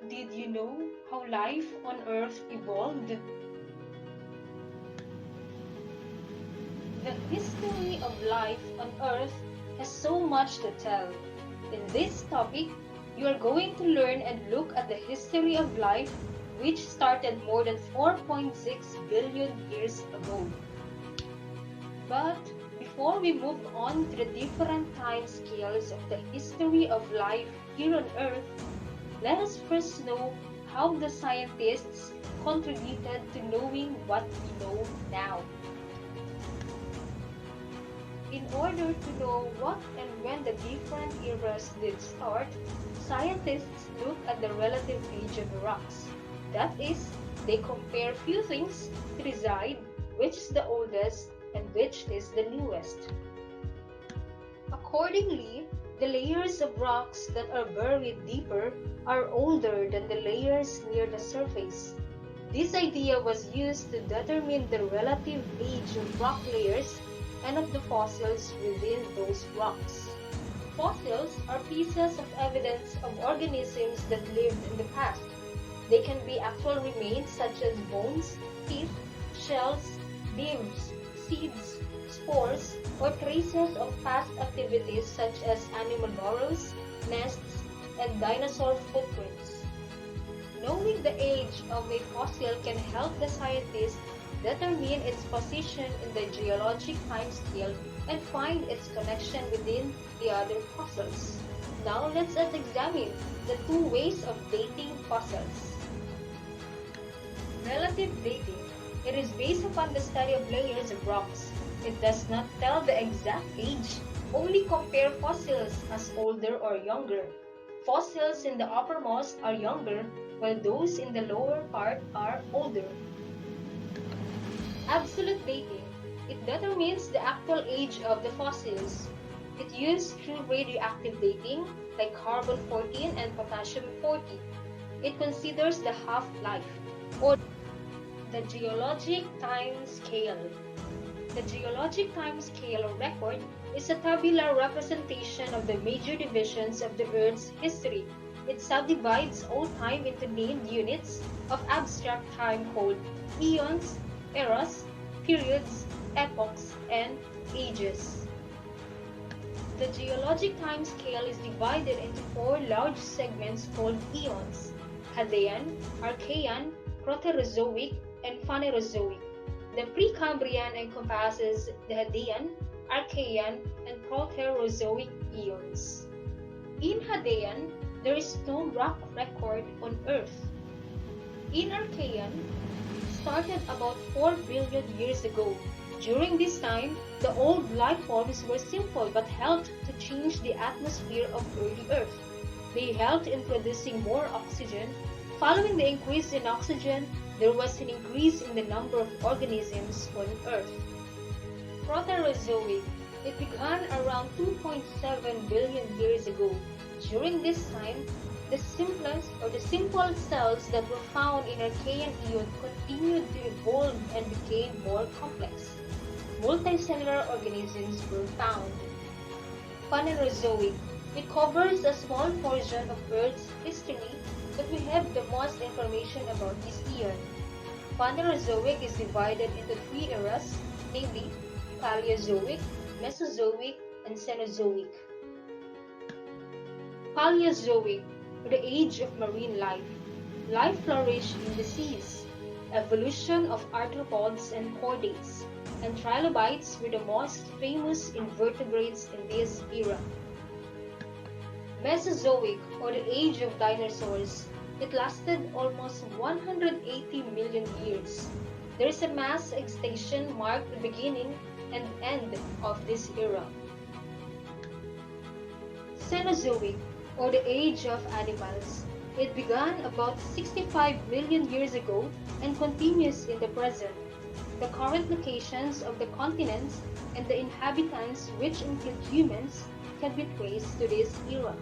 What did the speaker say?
Did you know how life on Earth evolved? The history of life on Earth has so much to tell. In this topic, you are going to learn and look at the history of life, which started more than 4.6 billion years ago. But before we move on to the different time scales of the history of life here on Earth, let us first know how the scientists contributed to knowing what we know now. In order to know what and when the different eras did start, scientists look at the relative age of the rocks. That is, they compare few things to decide which is the oldest and which is the newest. Accordingly, the layers of rocks that are buried deeper are older than the layers near the surface. This idea was used to determine the relative age of rock layers and of the fossils within those rocks. Fossils are pieces of evidence of organisms that lived in the past. They can be actual remains such as bones, teeth, shells, leaves, seeds, spores, or traces of past activities such as animal burrows, nests, and dinosaur footprints. Knowing the age of a fossil can help the scientists determine its position in the geologic timescale and find its connection within the other fossils. Now let's examine the two ways of dating fossils. Relative dating. It is based upon the study of layers of rocks. It does not tell the exact age, only compare fossils as older or younger. Fossils in the uppermost are younger, while those in the lower part are older. Absolute dating. It determines the actual age of the fossils. It used true radioactive dating like carbon-14 and potassium-40. It considers the half-life, or the geologic time scale. The geologic time scale record is a tabular representation of the major divisions of the Earth's history. It subdivides all time into named units of abstract time called eons, eras, periods, epochs, and ages. The geologic time scale is divided into four large segments called eons: Hadean, Archean, Proterozoic, and Phanerozoic. The Precambrian encompasses the Hadean, Archean, and Proterozoic eons. In Hadean, there is no rock record on Earth. In Archean, started about 4 billion years ago. During this time, the old life forms were simple but helped to change the atmosphere of early Earth. They helped in producing more oxygen. Following the increase in oxygen, there was an increase in the number of organisms on Earth. Proterozoic. It began around 2.7 billion years ago. During this time, the simple cells that were found in Archean eon continued to evolve and became more complex. Multicellular organisms were found. Phanerozoic. It covers a small portion of Earth's history, but we have the most information about this eon. Phanerozoic is divided into three eras, namely Paleozoic, Mesozoic, and Cenozoic. Paleozoic, the age of marine life. Life flourished in the seas. Evolution of arthropods and chordates, and trilobites were the most famous invertebrates in this era. Mesozoic, or the age of dinosaurs. It lasted almost 180 million years. There is a mass extinction marked the beginning and end of this era. Cenozoic, or the age of animals. It began about 65 million years ago and continues in the present. The current locations of the continents and the inhabitants, which include humans, can be traced to this era.